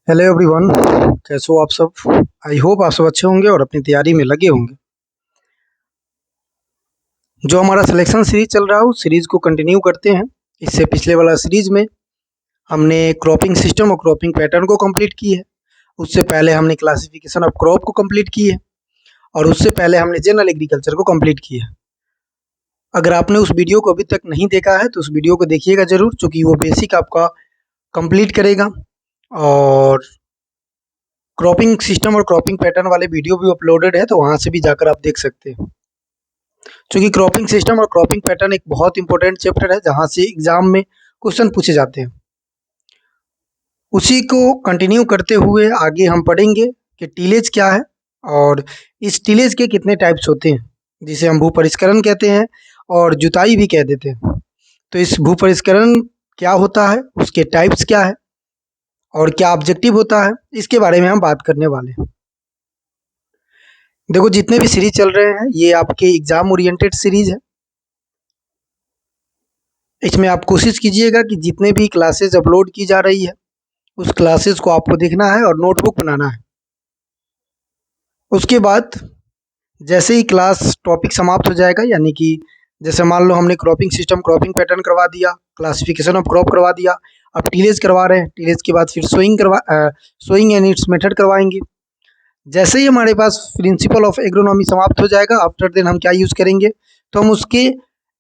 Hello everyone. कैसे हो आप सब? आई होप आप सब अच्छे होंगे और अपनी तैयारी में लगे होंगे। जो हमारा सिलेक्शन सीरीज चल रहा है उस सीरीज को कंटिन्यू करते हैं। इससे पिछले वाला सीरीज में हमने क्रॉपिंग सिस्टम और क्रॉपिंग पैटर्न को कंप्लीट की है। उससे पहले हमने क्लासिफिकेशन ऑफ क्रॉप को कंप्लीट की है और उससे पहले हमने जनरल एग्रीकल्चर को कंप्लीट किया है। अगर आपने उस वीडियो को अभी तक नहीं देखा है तो उस वीडियो को देखिएगा ज़रूर, चूँकि वो बेसिक आपका कंप्लीट करेगा। और क्रॉपिंग सिस्टम और क्रॉपिंग पैटर्न वाले वीडियो भी अपलोडेड है, तो वहाँ से भी जाकर आप देख सकते हैं। क्योंकि क्रॉपिंग सिस्टम और क्रॉपिंग पैटर्न एक बहुत इंपॉर्टेंट चैप्टर है जहाँ से एग्जाम में क्वेश्चन पूछे जाते हैं। उसी को कंटिन्यू करते हुए आगे हम पढ़ेंगे कि टीलेज क्या है और इस टीलेज के कितने टाइप्स होते हैं, जिसे हम भू परिष्करण कहते हैं और जुताई भी कह देते हैं। तो इस भू परिष्करण क्या होता है, उसके टाइप्स क्या है और क्या ऑब्जेक्टिव होता है, इसके बारे में हम बात करने वाले हैं। देखो, जितने भी सीरीज चल रहे हैं ये आपके एग्जाम ओरिएंटेड सीरीज है। इसमें आप कोशिश कीजिएगा कि जितने भी क्लासेस अपलोड की जा रही है उस क्लासेस को आपको देखना है और नोटबुक बनाना है। उसके बाद जैसे ही क्लास टॉपिक समाप्त हो जाएगा, यानी कि जैसे मान लो हमने क्रॉपिंग सिस्टम क्रॉपिंग पैटर्न करवा दिया, क्लासिफिकेशन ऑफ क्रॉप करवा दिया, अब टीलेज करवा रहे हैं। टीलेज के बाद फिर सोइंग एंड इट्स मेथड करवाएंगे। जैसे ही हमारे पास प्रिंसिपल ऑफ एग्रोनॉमी समाप्त हो जाएगा, आफ्टर देन हम क्या यूज़ करेंगे, तो हम उसके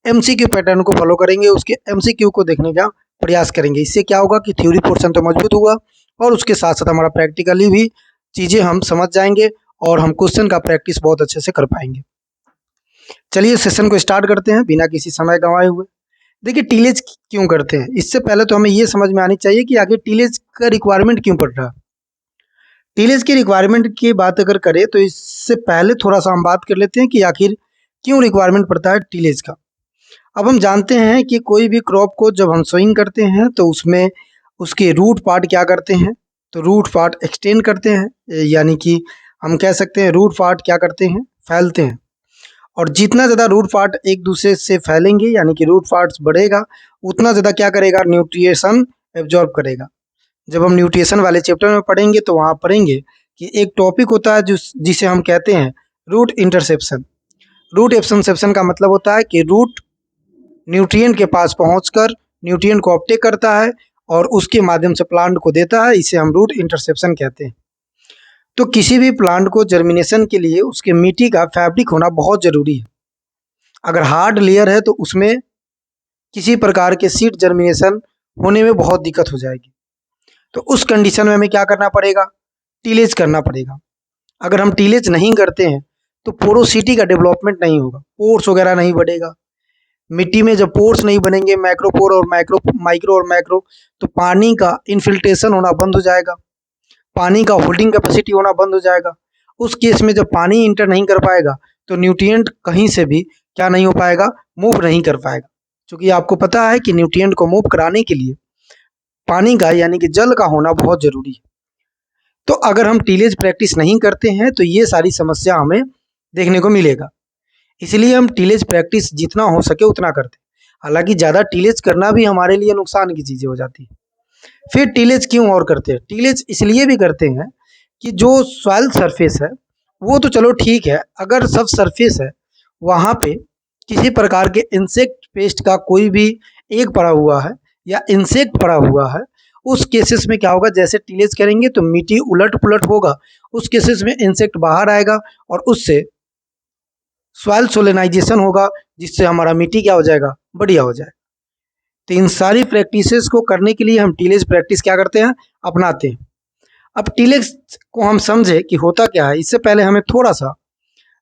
एमसीक्यू पैटर्न को फॉलो करेंगे, उसके एमसीक्यू को देखने का प्रयास करेंगे। इससे क्या होगा कि थ्योरी पोर्शन तो मजबूत हुआ और उसके साथ साथ हमारा प्रैक्टिकली भी चीज़ें हम समझ जाएंगे और हम क्वेश्चन का प्रैक्टिस बहुत अच्छे से कर पाएंगे। चलिए सेशन को स्टार्ट करते हैं बिना किसी समय गंवाए हुए। देखिए, टीलेज क्यों करते हैं, इससे पहले तो हमें ये समझ में आनी चाहिए कि आगे टीलेज का रिक्वायरमेंट क्यों पड़ रहा है। टीलेज की रिक्वायरमेंट की बात अगर करें तो इससे पहले थोड़ा सा हम बात कर लेते हैं कि आखिर क्यों रिक्वायरमेंट पड़ता है टीलेज का। अब हम जानते हैं कि कोई भी क्रॉप को जब हम सोइंग करते हैं तो उसमें उसके रूट पार्ट क्या करते हैं, तो रूट पार्ट एक्सटेंड करते हैं, यानी कि हम कह सकते हैं रूट पार्ट क्या करते हैं, फैलते हैं। और जितना ज़्यादा रूट पार्ट एक दूसरे से फैलेंगे, यानी कि रूट पार्ट्स बढ़ेगा, उतना ज़्यादा क्या करेगा, न्यूट्रिएशन एब्जॉर्ब करेगा। जब हम न्यूट्रिशन वाले चैप्टर में पढ़ेंगे तो वहाँ पढ़ेंगे कि एक टॉपिक होता है जिसे हम कहते हैं रूट इंटरसेप्शन। रूट इंटरसेप्शन का मतलब होता है कि रूट न्यूट्रिएंट के पास पहुंचकर न्यूट्रिएंट को अपटेक करता है और उसके माध्यम से प्लांट को देता है। इसे हम रूट इंटरसेप्शन कहते हैं। तो किसी भी प्लांट को जर्मिनेशन के लिए उसके मिट्टी का फैब्रिक होना बहुत ज़रूरी है। अगर हार्ड लेयर है तो उसमें किसी प्रकार के सीड जर्मिनेशन होने में बहुत दिक्कत हो जाएगी। तो उस कंडीशन में हमें क्या करना पड़ेगा, टीलेज करना पड़ेगा। अगर हम टीलेज नहीं करते हैं तो पोरोसिटी का डेवलपमेंट नहीं होगा, पोर्स वगैरह नहीं बढ़ेगा। मिट्टी में जब पोर्स नहीं बनेंगे, माइक्रो और मैक्रो, तो पानी का इनफिल्ट्रेशन होना बंद हो जाएगा, पानी का होल्डिंग कैपेसिटी होना बंद हो जाएगा। उस केस में जब पानी इंटर नहीं कर पाएगा तो न्यूट्रिएंट कहीं से भी क्या नहीं हो पाएगा, मूव नहीं कर पाएगा। क्योंकि आपको पता है कि न्यूट्रिएंट को मूव कराने के लिए पानी का यानी कि जल का होना बहुत ज़रूरी है। तो अगर हम टीलेज प्रैक्टिस नहीं करते हैं तो ये सारी समस्या हमें देखने को मिलेगा। इसलिए हम टीलेज प्रैक्टिस जितना हो सके उतना करते हैं। हालांकि ज़्यादा टीलेज करना भी हमारे लिए नुकसान की चीज़ें हो जाती है। फिर टीलेज क्यों और करते हैं, टीलेज इसलिए भी करते हैं कि जो सॉइल सरफेस है वो तो चलो ठीक है, अगर सब सरफेस है वहाँ पे किसी प्रकार के इंसेक्ट पेस्ट का कोई भी एग पड़ा हुआ है या इंसेक्ट पड़ा हुआ है, उस केसेस में क्या होगा, जैसे टीलेज करेंगे तो मिट्टी उलट पुलट होगा, उस केसेस में इंसेक्ट बाहर आएगा और उससे सॉइल सोलेनाइजेशन होगा, जिससे हमारा मिट्टी क्या हो जाएगा, बढ़िया हो जाएगा। तो इन सारी प्रैक्टिसेस को करने के लिए हम टीलेज प्रैक्टिस क्या करते हैं, अपनाते हैं। अब टीलेज को हम समझे कि होता क्या है, इससे पहले हमें थोड़ा सा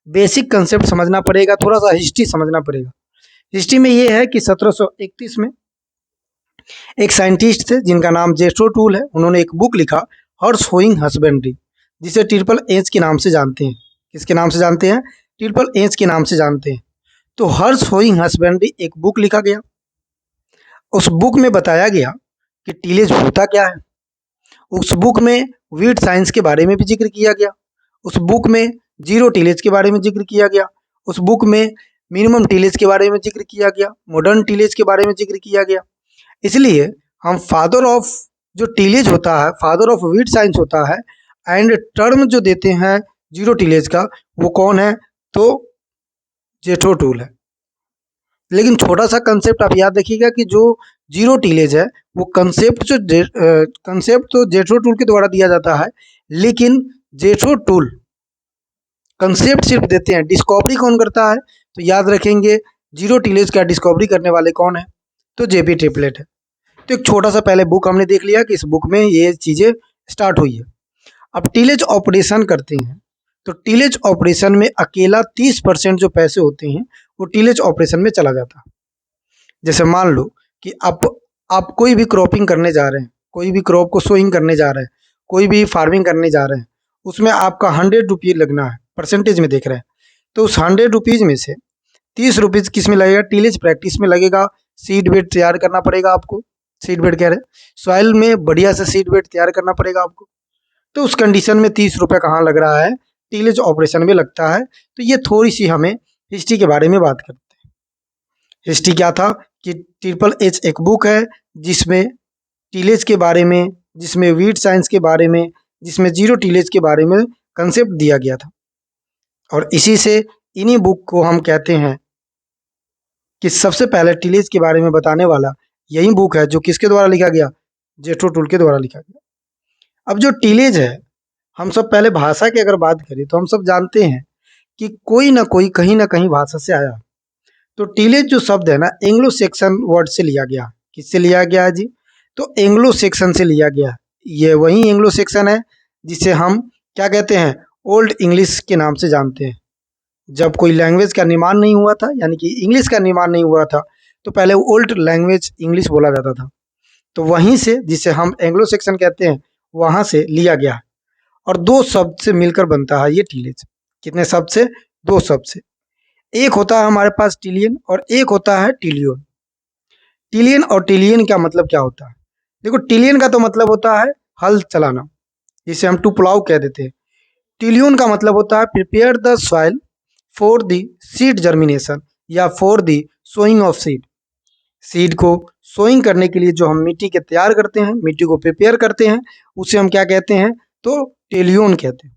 बेसिक कंसेप्ट समझना पड़ेगा, थोड़ा सा हिस्ट्री समझना पड़ेगा। हिस्ट्री में ये है कि 1731 में एक साइंटिस्ट थे जिनका नाम जेस्ट्रो टूल है। उन्होंने एक बुक लिखा, हर्स होइंग हस्बेंड्री, जिसे ट्रिपल एच के नाम से जानते हैं। किसके नाम से जानते हैं, ट्रिपल एच के नाम से जानते हैं। तो हर्स होइंग हस्बेंड्री एक बुक लिखा गया। उस बुक में बताया गया कि टीलेज होता क्या है। उस बुक में वीड साइंस के बारे में भी जिक्र किया गया। उस बुक में जीरो टीलेज के बारे में जिक्र किया गया। उस बुक में मिनिमम टीलेज के बारे में जिक्र किया गया, मॉडर्न टीलेज के बारे में जिक्र किया गया। इसलिए हम फादर ऑफ जो टीलेज होता है फादर ऑफ वीट साइंस होता है, एंड टर्म जो देते हैं जीरो टीलेज का वो कौन है, तो जेथरो टूल है। लेकिन छोटा सा कंसेप्ट आप याद रखिएगा कि जो जीरो टीलेज है वो कंसेप्ट तो जेथरो टूल के द्वारा दिया जाता है, लेकिन जेथरो टूल कंसेप्ट सिर्फ देते हैं, डिस्कवरी कौन करता है, तो याद रखेंगे जीरो टीलेज का डिस्कवरी करने वाले कौन है, तो जेबी ट्रिपलेट है। तो एक छोटा सा पहले बुक हमने देख लिया कि इस बुक में ये चीज़ें स्टार्ट हुई है। अब टीलेज ऑपरेशन करते हैं, तो टीलेज ऑपरेशन में अकेला 30% जो पैसे होते हैं वो टीलेज ऑपरेशन में चला जाता है। जैसे मान लो कि आप कोई भी क्रॉपिंग करने जा रहे हैं, कोई भी क्रॉप को सोइंग करने जा रहे हैं, कोई भी फार्मिंग करने जा रहे हैं, उसमें आपका 100 रुपये लगना है, परसेंटेज में देख रहे हैं, तो उस 100 रुपीज़ में से 30 रुपीज़ किस में लगेगा, टीलेज प्रैक्टिस में लगेगा। सीड बेड तैयार करना पड़ेगा आपको, सीड बेड कह रहे हैं, सॉइल में बढ़िया से सीड बेड तैयार करना पड़ेगा आपको। तो उस कंडीशन में 30 रुपये कहाँ लग रहा है, टीलेज ऑपरेशन में लगता है। तो ये थोड़ी सी हमें हिस्ट्री के बारे में बात करते हैं। हिस्ट्री क्या था कि ट्रिपल एच एक बुक है जिसमें टीलेज के बारे में, जिसमें वीट साइंस के बारे में, जिसमें जीरो टीलेज के बारे में कंसेप्ट दिया गया था। और इसी से इन्हीं बुक को हम कहते हैं कि सबसे पहले टीलेज के बारे में बताने वाला यही बुक है, जो किसके द्वारा लिखा गया, जेथरो टूल के द्वारा लिखा गया। अब जो टीलेज है, हम सब पहले भाषा की अगर बात करें तो हम सब जानते हैं कि कोई ना कोई कहीं ना कहीं भाषा से आया। तो टीलेज जो शब्द है ना, एंग्लो सेक्सन वर्ड से लिया गया। किससे लिया गया है जी, तो एंग्लो सेक्सन से लिया गया। ये वही एंग्लो सेक्सन है जिसे हम क्या कहते हैं, ओल्ड इंग्लिश के नाम से जानते हैं। जब कोई लैंग्वेज का निर्माण नहीं हुआ था, यानी कि इंग्लिश का निर्माण नहीं हुआ था, तो पहले ओल्ड लैंग्वेज इंग्लिश बोला जाता था। तो वहीं से, जिसे हम एंग्लो सेक्सन कहते हैं, वहाँ से लिया गया है। और दो शब्द से मिलकर बनता है ये टीलेज। कितने शब्द से, दो शब्द से। एक होता है हमारे पास टिलियन और एक होता है टिलियन। टिलियन और टिलियन का मतलब क्या होता है, देखो टिलियन का तो मतलब होता है हल चलाना, जिसे हम टू प्लाउ कह देते हैं। टिलियन का मतलब होता है prepare the soil for the seed germination या for the sowing of seed. Seed को सोइंग करने के लिए जो हम मिट्टी के तैयार करते हैं, मिट्टी को प्रिपेयर करते हैं, उसे हम क्या कहते हैं, तो टिलियन कहते हैं।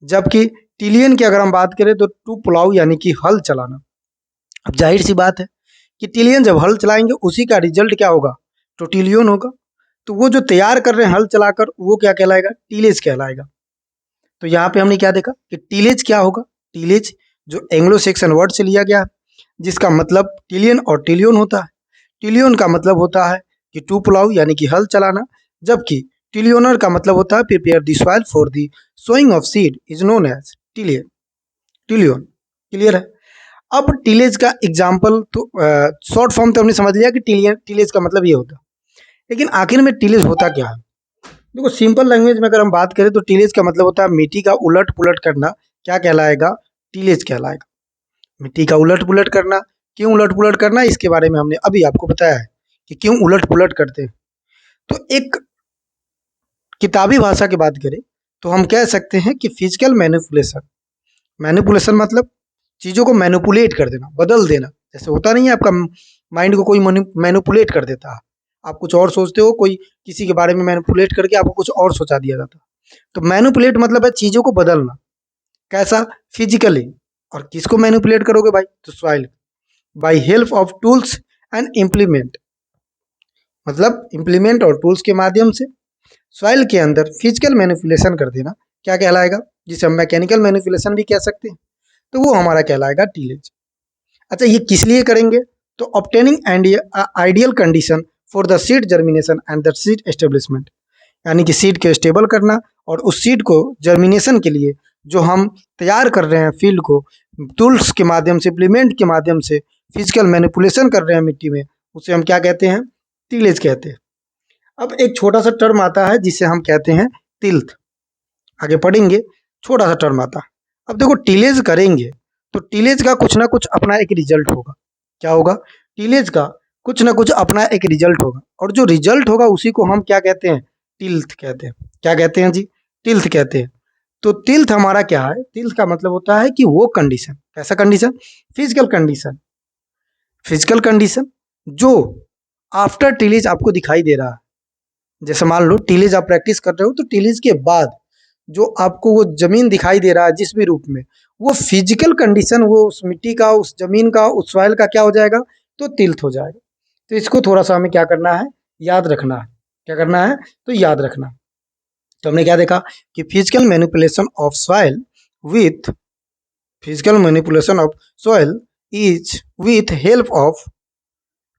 जबकि टिलियन की अगर हम बात करें तो टू प्लाउ यानी कि हल चलाना। अब जाहिर सी बात है कि टिलियन जब हल चलाएंगे उसी का रिजल्ट क्या होगा, तो टिलियन होगा। तो वो जो तैयार कर रहे हैं हल चलाकर, वो क्या कहलाएगा, टीलेज कहलाएगा। तो यहाँ पे हमने क्या देखा कि टीलेज क्या होगा, टीलेज जो एंग्लो सेक्सन वर्ड से लिया गया, जिसका मतलब टिलियन और टिलियन होता है। टिलियन का मतलब होता है कि टू प्लाउ यानी कि हल चलाना, जबकि टिलियनर का मतलब होता है prepare the soil for the sowing of seed is known as tillage. Tillage clear है। अब टीलेज का एग्जाम्पल तो शॉर्ट फॉर्म तो हमने समझ लिया कि टीलेज का मतलब ये होता है, लेकिन आखिर में टीलेज होता क्या है। देखो सिंपल लैंग्वेज में अगर हम बात करें तो टीलेज का मतलब होता है मिट्टी का उलट पुलट करना। क्या कहलाएगा, टीलेज कहलाएगा। मिट्टी का उलट पुलट करना। क्यों उलट पुलट करना, इसके बारे में हमने अभी आपको बताया है कि क्यों उलट पुलट करते हैं। तो एक किताबी भाषा की बात करें तो हम कह सकते हैं कि फिजिकल मैनिपुलेशन। मैनिपुलेशन मतलब चीज़ों को मैनिपुलेट कर देना, बदल देना। जैसे होता नहीं है, आपका माइंड को कोई मैनिपुलेट कर देता है, आप कुछ और सोचते हो, कोई किसी के बारे में मैनिपुलेट करके आपको कुछ और सोचा दिया जाता है। तो मैनिपुलेट मतलब है चीज़ों को बदलना। कैसा, फिजिकली। और किसको मैनिपुलेट करोगे भाई, तो soil, by help of tools and implement. मतलब इम्प्लीमेंट और टूल्स के माध्यम से सॉइल के अंदर फिजिकल मैनिपुलेशन कर देना क्या कहलाएगा, जिसे हम मैकेनिकल मैनिपुलेशन भी कह सकते हैं। तो वो हमारा कहलाएगा टीलेज। अच्छा, ये किस लिए करेंगे, तो obtaining and ideal condition for the seed germination and the seed establishment, यानी कि सीड को स्टेबल करना और उस सीड को जर्मिनेशन के लिए जो हम तैयार कर रहे हैं फील्ड को टूल्स के माध्यम से, इम्प्लीमेंट के माध्यम से फिजिकल मैनिपुलेशन कर रहे हैं मिट्टी में, उसे हम क्या कहते हैं, टीलेज कहते हैं। अब एक छोटा सा टर्म आता है जिसे हम कहते हैं तिल्थ। आगे पढ़ेंगे, छोटा सा टर्म आता है। अब देखो टीलेज करेंगे तो टीलेज का कुछ ना कुछ अपना एक रिजल्ट होगा। क्या होगा, टीलेज का कुछ ना कुछ अपना एक रिजल्ट होगा, और जो रिजल्ट होगा उसी को हम क्या कहते हैं, टिल्थ कहते हैं। क्या कहते हैं जी, टिल्थ कहते हैं। तो टिल्थ हमारा क्या है, टिल्थ का मतलब होता है कि वो कंडीशन, कैसा condition, physical condition. Physical condition जो आफ्टर टिलेज आपको दिखाई दे रहा है, जैसे मान लो टीलेज आप प्रैक्टिस कर रहे हो, तो टीलेज के बाद जो आपको वो जमीन दिखाई दे रहा है जिस भी रूप में, वो फिजिकल कंडीशन, वो उस मिट्टी का, उस जमीन का, उस सॉइल का क्या हो जाएगा, तो तिल्थ हो जाएगा। तो इसको थोड़ा सा हमें क्या करना है, याद रखना है। क्या करना है, तो याद रखना। तो हमने क्या देखा कि physical manipulation of soil with physical manipulation of soil is with help of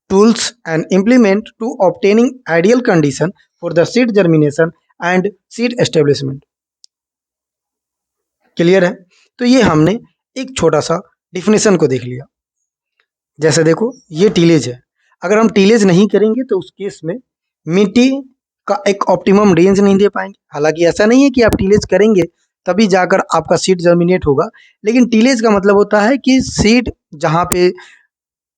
tools and implement to obtaining ideal condition for the seed germination and seed establishment। Clear है? तो ये हमने एक छोटा सा डिफिनेशन को देख लिया। जैसे देखो ये टीलेज है, अगर हम टीलेज नहीं करेंगे तो उस केस में मिट्टी का एक ऑप्टिमम रेंज नहीं दे पाएंगे। हालांकि ऐसा नहीं है कि आप टीलेज करेंगे तभी जाकर आपका सीड जर्मिनेट होगा, लेकिन टीलेज का मतलब होता है कि सीड जहाँ पे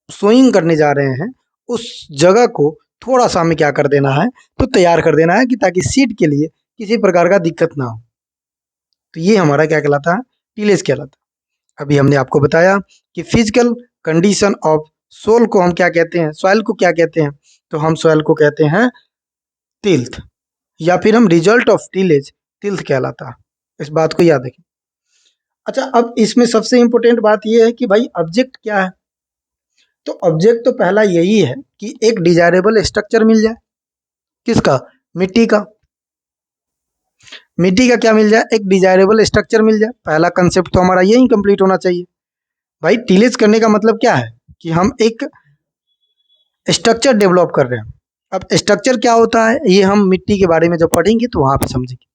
सोइंग करने जा रहे हैं उस जगह को थोड़ा सा हमें क्या कर देना है, तो तैयार कर देना है, कि ताकि सीड के लिए किसी प्रकार का दिक्कत ना हो। तो ये हमारा क्या कहलाता है, टीलेज कहलाता है। अभी हमने आपको बताया कि फिजिकल कंडीशन ऑफ सोल को हम क्या कहते हैं, सॉइल को क्या कहते हैं, तो हम सॉइल को कहते हैं तिल्थ, या फिर हम रिजल्ट ऑफ टीलेज तिल्थ कहलाता है। इस बात को याद रखें। अच्छा, अब इसमें सबसे इंपॉर्टेंट बात यह है कि भाई ऑब्जेक्ट क्या है। तो ऑब्जेक्ट तो पहला यही है कि एक डिजायरेबल स्ट्रक्चर मिल जाए। किसका, मिट्टी का। मिट्टी का क्या मिल जाए, एक डिजायरेबल स्ट्रक्चर मिल जाए। पहला कंसेप्ट तो हमारा यही कंप्लीट होना चाहिए। भाई टीलेज करने का मतलब क्या है, कि हम एक स्ट्रक्चर डेवलप कर रहे हैं। अब स्ट्रक्चर क्या होता है, ये हम मिट्टी के बारे में जब पढ़ेंगे तो वहां पे समझेंगे।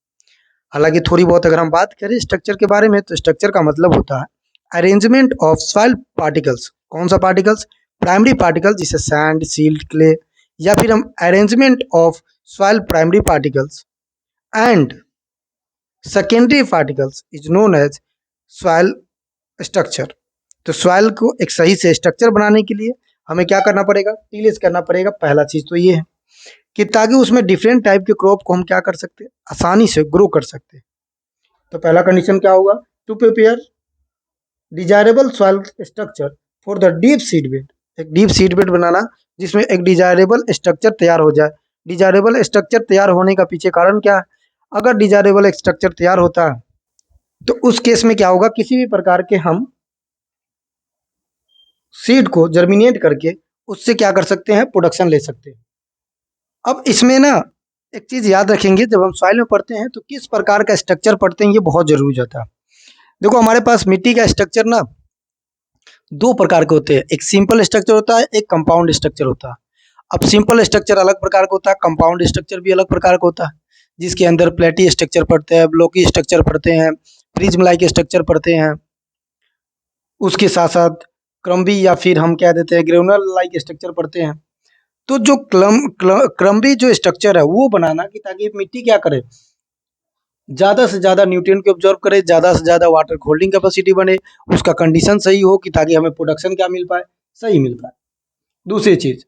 हालांकि थोड़ी बहुत अगर हम बात करें स्ट्रक्चर के बारे में, तो स्ट्रक्चर का मतलब होता है अरेंजमेंट ऑफ सॉइल पार्टिकल्स। कौन सा पार्टिकल्स, प्राइमरी पार्टिकल्स, जिसे सैंड, सील्ट, क्ले, या फिर हम arrangement of soil primary particles and secondary particles is known as soil structure. तो सॉइल को एक सही से स्ट्रक्चर बनाने के लिए हमें क्या करना पड़ेगा, टीलेज करना पड़ेगा। पहला चीज तो ये है कि ताकि उसमें डिफरेंट टाइप के क्रॉप को हम क्या कर सकते हैं, आसानी से ग्रो कर सकते हैं। तो पहला कंडीशन क्या होगा, to prepare desirable soil structure for the deep seed bed. एक डीप सीड बेड बनाना जिसमें एक डिजायरेबल स्ट्रक्चर तैयार हो जाए। डिजायरेबल स्ट्रक्चर तैयार होने का पीछे कारण क्या है, अगर डिजायरेबल स्ट्रक्चर तैयार होता है तो उस केस में क्या होगा, किसी भी प्रकार के हम सीड को जर्मिनेट करके उससे क्या कर सकते हैं, प्रोडक्शन ले सकते हैं। अब इसमें ना एक चीज याद रखेंगे, जब हम सॉइल में पढ़ते हैं तो किस प्रकार का स्ट्रक्चर पढ़ते हैं, ये बहुत जरूरी हो जाता है। देखो हमारे पास मिट्टी का स्ट्रक्चर ना दो प्रकार के होते हैं, एक सिंपल स्ट्रक्चर होता है, एक कंपाउंड स्ट्रक्चर होता है। अब सिंपल स्ट्रक्चर अलग प्रकार का होता है, कंपाउंड स्ट्रक्चर भी अलग प्रकार का होता है, जिसके अंदर प्लेटी स्ट्रक्चर पढ़ते हैं, ब्लॉकी स्ट्रक्चर पढ़ते हैं, प्रिज्म लाइक स्ट्रक्चर पढ़ते हैं। उसके साथ साथ क्रम्बी या फिर हम क्या देते हैं, ग्रेनुलर लाइक स्ट्रक्चर पढ़ते हैं। तो जो क्रम्बी जो स्ट्रक्चर है वो बनाना, कि ताकि मिट्टी क्या करे, ज़्यादा से ज़्यादा न्यूट्रिएंट को ऑब्जॉर्व करे, ज़्यादा से ज़्यादा वाटर होल्डिंग कैपेसिटी बने, उसका कंडीशन सही हो, कि ताकि हमें प्रोडक्शन क्या मिल पाए, सही मिल पाए। दूसरी चीज़,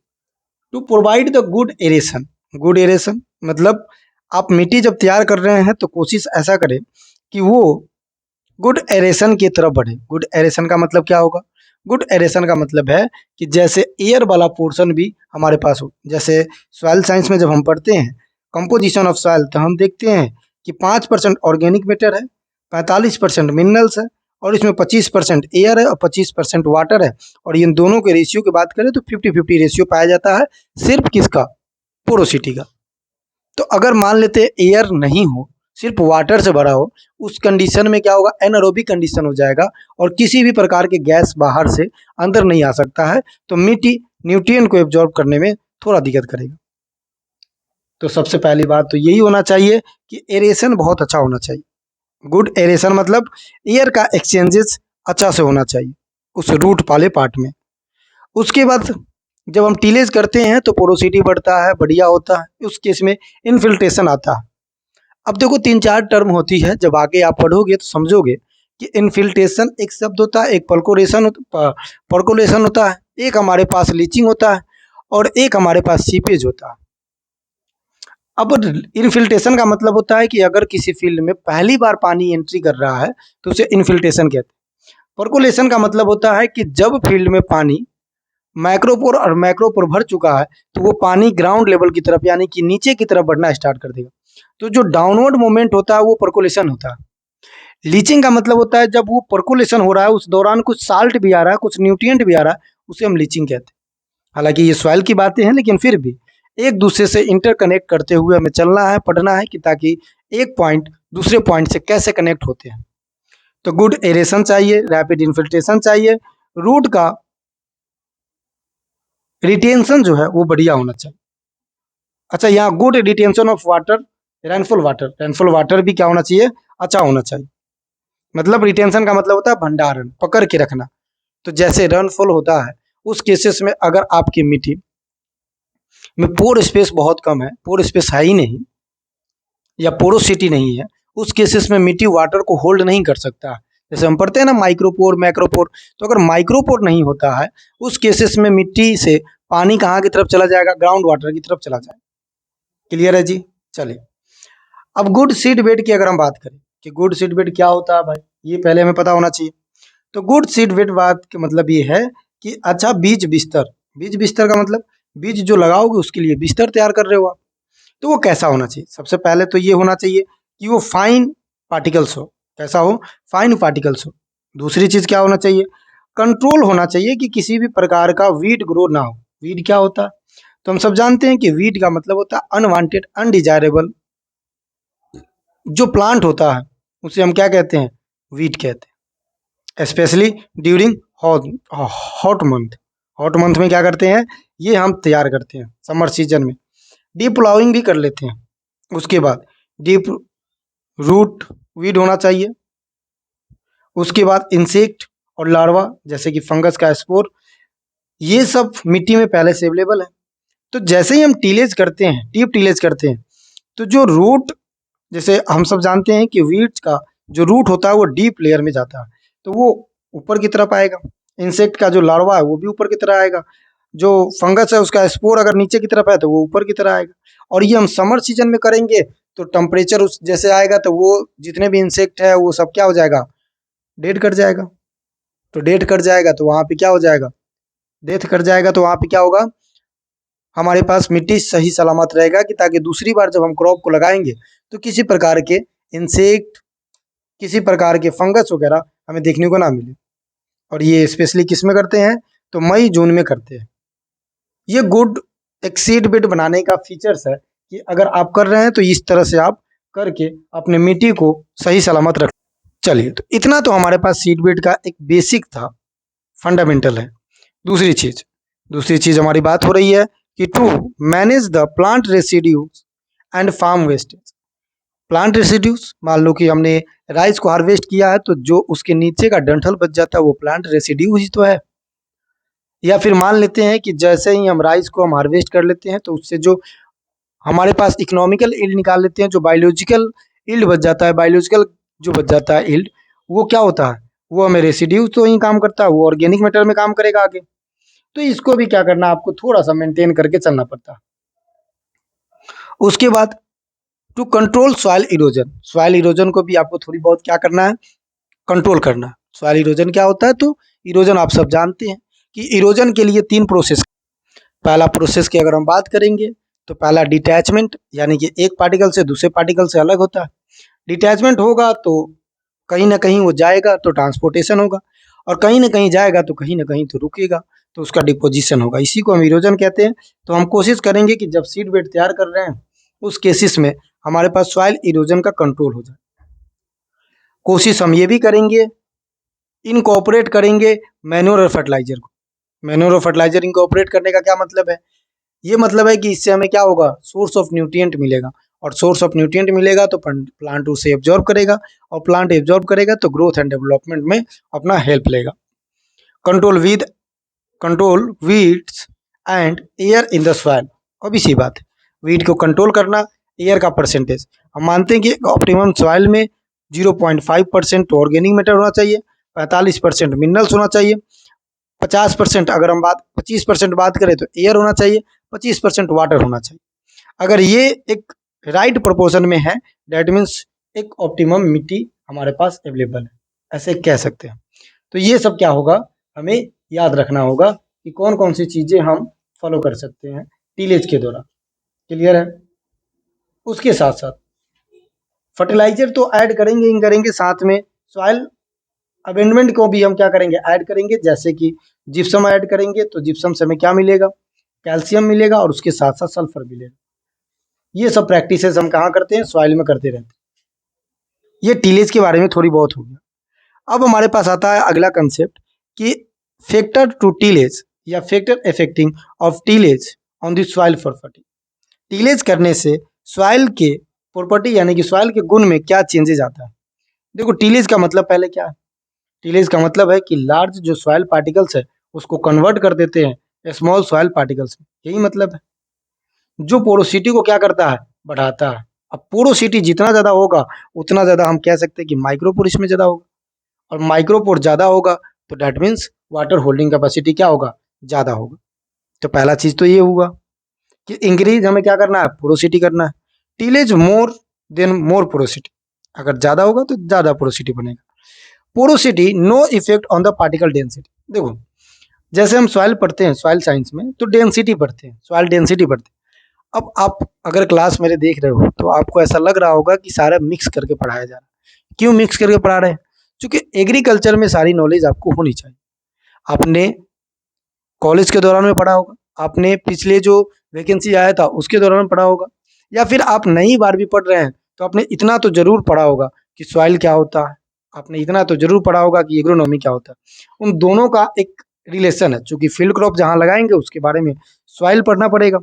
to provide the good aeration. Good aeration मतलब आप मिट्टी जब तैयार कर रहे हैं तो कोशिश ऐसा करें कि वो गुड एरेशन की तरफ बढ़े। गुड एरेशन का मतलब क्या होगा, गुड एरेशन का मतलब है कि जैसे एयर वाला पोर्शन भी हमारे पास हो। जैसे सॉइल साइंस में जब हम पढ़ते हैं कंपोजिशन ऑफ सॉइल, तो हम देखते हैं कि 5% ऑर्गेनिक मैटर है, 45% मिनरल्स है, और इसमें 25% एयर है और 25% वाटर है। और इन दोनों के रेशियो की बात करें तो 50-50 रेशियो पाया जाता है, सिर्फ किसका, पोरोसिटी का। तो अगर मान लेते एयर नहीं हो, सिर्फ वाटर से भरा हो, उस कंडीशन में क्या होगा, एनारोबिक कंडीशन हो जाएगा, और किसी भी प्रकार के गैस बाहर से अंदर नहीं आ सकता है। तो मिट्टी न्यूट्रिएंट को एब्जॉर्ब करने में थोड़ा दिक्कत करेगा। तो सबसे पहली बात तो यही होना चाहिए कि एरेशन बहुत अच्छा होना चाहिए। गुड एरेशन मतलब एयर का एक्सचेंजेस अच्छा से होना चाहिए उस रूट वाले पार्ट में। उसके बाद जब हम टीलेज करते हैं तो पोरोसिटी बढ़ता है, बढ़िया होता है। उस केस में इनफिल्ट्रेशन आता है। अब देखो 3-4 टर्म होती है, जब आगे आप पढ़ोगे तो समझोगे कि इनफिल्ट्रेशन एक शब्द होता है, एक पर्कोलेशन होता है, एक हमारे पास लीचिंग होता है, और एक हमारे पास सीपेज होता है। अब इनफिल्ट्रेशन का मतलब होता है कि अगर किसी फील्ड में पहली बार पानी एंट्री कर रहा है तो उसे इनफिल्ट्रेशन कहते हैं। पर्कोलेशन का मतलब होता है कि जब फील्ड में पानी माइक्रोपोर और मैक्रोपोर भर चुका है तो वो पानी ग्राउंड लेवल की तरफ यानी कि नीचे की तरफ बढ़ना स्टार्ट कर देगा। तो जो डाउनवर्ड मूवमेंट होता है वो परकोलेशन होता है। लीचिंग का मतलब होता है जब वो परकोलेशन हो रहा है उस दौरान कुछ साल्ट भी आ रहा है, कुछ न्यूट्रिएंट भी आ रहा है, उसे हम लीचिंग कहते हैं। हालांकि ये सॉइल की बातें हैं लेकिन फिर भी एक दूसरे से इंटरकनेक्ट करते हुए हमें चलना है, पढ़ना है कि ताकि एक पॉइंट दूसरे पॉइंट से कैसे कनेक्ट होते हैं। तो गुड एरेशन चाहिए, रैपिड इन्फिल्ट्रेशन चाहिए, रूट का रिटेंशन जो है वो बढ़िया होना चाहिए। अच्छा, यहाँ good retention of water, rainfall water भी क्या होना चाहिए, अच्छा होना चाहिए। मतलब रिटेंशन का मतलब होता है भंडारण, पकड़ के रखना। तो जैसे रेनफॉल होता है उस केसेस में अगर आपकी मिट्टी में पोर स्पेस बहुत कम है, पोर स्पेस है ही नहीं या पोरोसिटी नहीं है, उस केसेस में मिट्टी वाटर को होल्ड नहीं कर सकता। जैसे हम पढ़ते हैं ना माइक्रोपोर मैक्रोपोर, तो अगर माइक्रोपोर नहीं होता है उस केसेस में मिट्टी से पानी कहाँ की तरफ चला जाएगा, ग्राउंड वाटर की तरफ चला जाएगा। क्लियर है जी। चलिए अब गुड सीड बेड की अगर हम बात करें कि गुड सीड बेड क्या होता है भाई, ये पहले हमें पता होना चाहिए। तो गुड सीड बेड बात का मतलब ये है कि अच्छा बीज बिस्तर, बीज बिस्तर का मतलब बीज जो लगाओगे उसके लिए बिस्तर तैयार कर रहे हो आप। तो वो कैसा होना चाहिए, सबसे पहले तो ये होना चाहिए कि वो फाइन पार्टिकल्स हो। कैसा हो, फाइन पार्टिकल्स हो। दूसरी चीज क्या होना चाहिए, कंट्रोल होना चाहिए कि किसी भी प्रकार का वीड ग्रो ना हो। वीड क्या होता है, तो हम सब जानते हैं कि वीड का मतलब होता है अनवांटेड अनडिजायरेबल जो प्लांट होता है उसे हम क्या कहते हैं, वीड कहते हैं। Specially during hot hot month, hot month में क्या करते हैं, ये हम तैयार करते हैं समर सीजन में। डीप प्लाउइंग भी कर लेते हैं। उसके बाद डीप रूट वीड होना चाहिए। उसके बाद इंसेक्ट और लार्वा जैसे कि फंगस का स्पोर, ये सब मिट्टी में पहले से अवेलेबल है। तो जैसे ही हम टीलेज करते हैं, डीप टीलेज करते हैं, तो जो रूट, जैसे हम सब जानते हैं कि वीड्स का जो रूट होता है वो डीप लेयर में जाता है तो वो ऊपर की तरफ आएगा। इंसेक्ट का जो लार्वा है वो भी ऊपर की तरफ आएगा। जो फंगस है उसका स्पोर अगर नीचे की तरफ है तो वो ऊपर की तरफ आएगा। और ये हम समर सीजन में करेंगे तो टेम्परेचर उस जैसे आएगा तो वो जितने भी इंसेक्ट है वो सब क्या हो जाएगा, डेड कट जाएगा। तो डेड कट जाएगा तो वहाँ पे क्या हो जाएगा, डेथ कट जाएगा तो वहाँ पे क्या होगा, हमारे पास मिट्टी सही सलामत रहेगा कि ताकि दूसरी बार जब हम क्रॉप को लगाएंगे तो किसी प्रकार के इंसेक्ट, किसी प्रकार के फंगस वगैरह हमें देखने को ना मिले। और ये स्पेशली किस में करते हैं, तो मई जून में करते हैं। ये गुड एक सीड बेड बनाने का फीचर्स है कि अगर आप कर रहे हैं तो इस तरह से आप करके अपने मिट्टी को सही सलामत रख। चलिए तो इतना तो हमारे पास सीड बेड का एक बेसिक था, फंडामेंटल है। दूसरी चीज, दूसरी चीज हमारी बात हो रही है कि to manage the plant residues and farm wastage. Plant residues, मान लो कि हमने राइस को हार्वेस्ट किया है तो जो उसके नीचे का डंठल बच जाता है वो प्लांट रेसिड्यू ही तो है। या फिर मान लेते हैं कि जैसे ही हम राइस को हम हार्वेस्ट कर लेते हैं तो उससे जो हमारे पास इकोनॉमिकल ईल्ड निकाल लेते हैं, जो बायोलॉजिकल ईल्ड बच जाता है, बायोलॉजिकल जो बच जाता है ईल्ड, वो क्या होता है, वो हमें रेसिड्यू तो ही काम करता है, वो ऑर्गेनिक मैटर में काम करेगा आगे। तो इसको भी क्या करना, आपको थोड़ा सा मेंटेन करके चलना पड़ता है। उसके बाद to control soil erosion, soil erosion को भी आपको थोड़ी बहुत क्या करना है, कंट्रोल करना है। सॉइल इरोजन क्या होता है, तो इरोजन आप सब जानते हैं कि इरोजन के लिए तीन प्रोसेस। पहला प्रोसेस की अगर हम बात करेंगे तो पहला डिटैचमेंट, यानी कि एक पार्टिकल से दूसरे पार्टिकल से अलग होता है। डिटैचमेंट होगा तो कहीं ना कहीं वो जाएगा तो ट्रांसपोर्टेशन होगा, और कहीं ना कहीं जाएगा तो कहीं ना कहीं तो रुकेगा, तो उसका डिपोजिशन होगा, इसी को हम इरोजन कहते हैं। तो हम कोशिश करेंगे कि जब सीड बेड तैयार कर रहे हैं उस केसेस में हमारे पास सॉइल इरोजन का कंट्रोल हो जाए। कोशिश हम ये भी करेंगे, इनकॉर्पोरेट करेंगे मैन्योर और फर्टिलाइजर को। मैन्योर और फर्टिलाइजर इनकॉर्पोरेट करने का क्या मतलब है, ये मतलब है कि इससे हमें क्या होगा, सोर्स ऑफ न्यूट्रिएंट मिलेगा, और सोर्स ऑफ न्यूट्रिएंट मिलेगा तो प्लांट उसे एब्जॉर्ब करेगा, और प्लांट एब्जॉर्ब करेगा तो ग्रोथ एंड डेवलपमेंट में अपना हेल्प लेगा। Control weeds and air in the soil, अब इसी बात है, वीड को कंट्रोल करना, एयर का परसेंटेज हम मानते हैं कि ऑप्टिमम सॉइल में 0.5% ऑर्गेनिक मैटर होना चाहिए, 45% मिनरल्स होना चाहिए, 50% अगर हम बात 25% बात करें तो एयर होना चाहिए, 25% वाटर होना चाहिए। अगर ये एक राइट प्रोपोर्शन में है, डेट मीन्स एक ऑप्टिमम मिट्टी हमारे पास अवेलेबल है, ऐसे कह सकते हैं। तो ये सब क्या होगा, हमें याद रखना होगा कि कौन कौन सी चीज़ें हम फॉलो कर सकते हैं टीलेज के दौरान। क्लियर है? उसके साथ साथ फर्टिलाइजर तो ऐड करेंगे ही करेंगे, साथ में सॉइल अमेंडमेंट को भी हम क्या करेंगे, ऐड करेंगे। जैसे कि जिप्सम ऐड करेंगे तो जिप्सम से हमें क्या मिलेगा, कैल्शियम मिलेगा और उसके साथ साथ सल्फर मिलेगा। ये सब प्रैक्टिसेस हम कहाँ करते हैं, सॉइल में करते रहते हैं। ये टीलेज के बारे में थोड़ी बहुत हो गया। अब हमारे पास आता है अगला कंसेप्ट कि फैक्टर टू टीलेज या factor affecting of tillage on the soil property. Tillage करने से सॉइल के प्रॉपर्टी यानी कि सॉइल के गुण में क्या चेंजेज आता है। देखो टीलेज का मतलब पहले क्या है, टीलेज का मतलब है कि लार्ज जो सॉइल पार्टिकल्स है उसको कन्वर्ट कर देते हैं स्मॉल सॉइल पार्टिकल्स में, यही मतलब है। जो पोरोसिटी को क्या करता है, बढ़ाता है। अब पोरोसिटी जितना ज़्यादा होगा उतना ज़्यादा हम कह सकते हैं कि माइक्रोपोर इसमें ज़्यादा होगा, और माइक्रोपोर ज़्यादा होगा तो that means water holding capacity क्या होगा, ज़्यादा होगा। तो पहला चीज़ तो ये हुआ कि इंक्रीज हमें क्या करना है, पोरोसिटी करना है। Tillage more than more porosity, अगर ज़्यादा होगा तो ज़्यादा पोरोसिटी बनेगा। Porosity no effect on the particle density. देखो जैसे हम सॉइल पढ़ते हैं सॉइल साइंस में तो डेंसिटी पढ़ते हैं, सॉइल डेंसिटी पढ़ते हैं। अब आप अगर क्लास मेरे देख रहे हो तो आपको ऐसा लग रहा होगा कि सारा मिक्स करके पढ़ाया जा रहा है। क्यों मिक्स करके पढ़ा रहे हैं, क्योंकि एग्रीकल्चर में सारी नॉलेज आपको होनी चाहिए। आपने कॉलेज के दौरान में पढ़ा होगा, आपने पिछले जो वैकेंसी आया था उसके दौरान पढ़ा होगा, या फिर आप नई बार भी पढ़ रहे हैं तो आपने इतना तो जरूर पढ़ा होगा कि सॉइल क्या होता है, आपने इतना तो जरूर पढ़ा होगा कि एग्रोनॉमी क्या होता है। उन दोनों का एक रिलेशन है, चूंकि फील्ड क्रॉप जहाँ लगाएंगे उसके बारे में सॉइल पढ़ना पड़ेगा।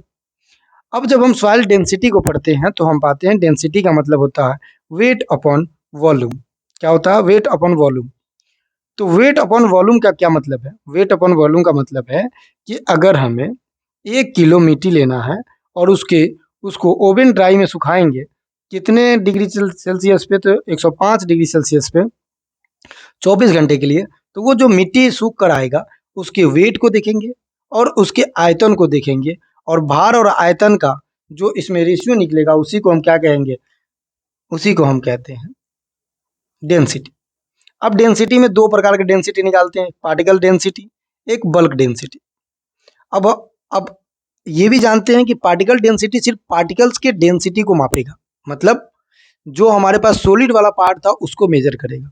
अब जब हम सॉइल डेंसिटी को पढ़ते हैं तो हम पाते हैं डेंसिटी का मतलब होता है वेट अपॉन वॉल्यूम। क्या होता है, वेट अपॉन वॉल्यूम। तो वेट अपॉन वॉल्यूम का क्या मतलब है, वेट अपॉन वॉल्यूम का मतलब है कि अगर हमें 1 किलो मिट्टी लेना है और उसको ओवन ड्राई में सुखाएंगे कितने डिग्री सेल्सियस पे, तो 105 डिग्री सेल्सियस पे 24 घंटे के लिए। तो वो जो मिट्टी सूख कर आएगा उसके वेट को देखेंगे और उसके आयतन को देखेंगे, और भार और आयतन का जो इसमें रेशियो निकलेगा उसी को हम क्या कहेंगे, उसी को हम कहते हैं डेंसिटी। अब डेंसिटी में दो प्रकार के डेंसिटी निकालते हैं, पार्टिकल डेंसिटी, एक बल्क डेंसिटी। अब अब ये भी जानते हैं कि पार्टिकल डेंसिटी सिर्फ पार्टिकल्स के डेंसिटी को मापेगा, मतलब जो हमारे पास सॉलिड वाला पार्ट था उसको मेजर करेगा।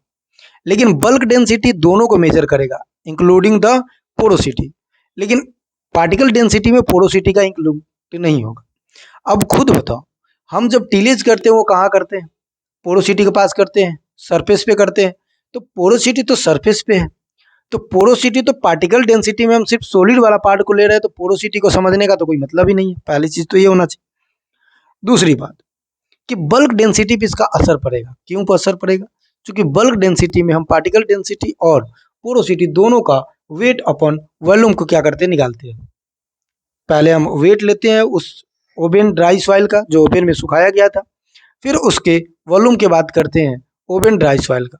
लेकिन बल्क डेंसिटी दोनों को मेजर करेगा इंक्लूडिंग द पोरोसिटी। लेकिन पार्टिकल डेंसिटी में पोरोसिटी का इंक्लूड नहीं होगा। अब खुद बताओ, हम जब टीलेज करते हैं वो कहाँ करते हैं, पोरोसिटी के पास करते हैं, सरफेस पे करते हैं। तो पोरोसिटी तो सरफेस पे है, तो पोरोसिटी तो पार्टिकल डेंसिटी में हम सिर्फ सॉलिड वाला पार्ट को ले रहे हैं, तो पोरोसिटी को समझने का तो कोई मतलब ही नहीं है। पहली चीज तो ये होना चाहिए। दूसरी बात कि बल्क डेंसिटी पे इसका असर पड़ेगा। क्यों पर असर पड़ेगा, क्योंकि बल्क डेंसिटी में हम पार्टिकल डेंसिटी और पोरोसिटी दोनों का वेट अपॉन वॉल्यूम को क्या करते हैं, निकालते हैं। पहले हम वेट लेते हैं उस ओवन ड्राई सॉइल का जो ओवन में सुखाया गया था, फिर उसके वॉल्यूम की बात करते हैं ओवन ड्राई सॉइल का,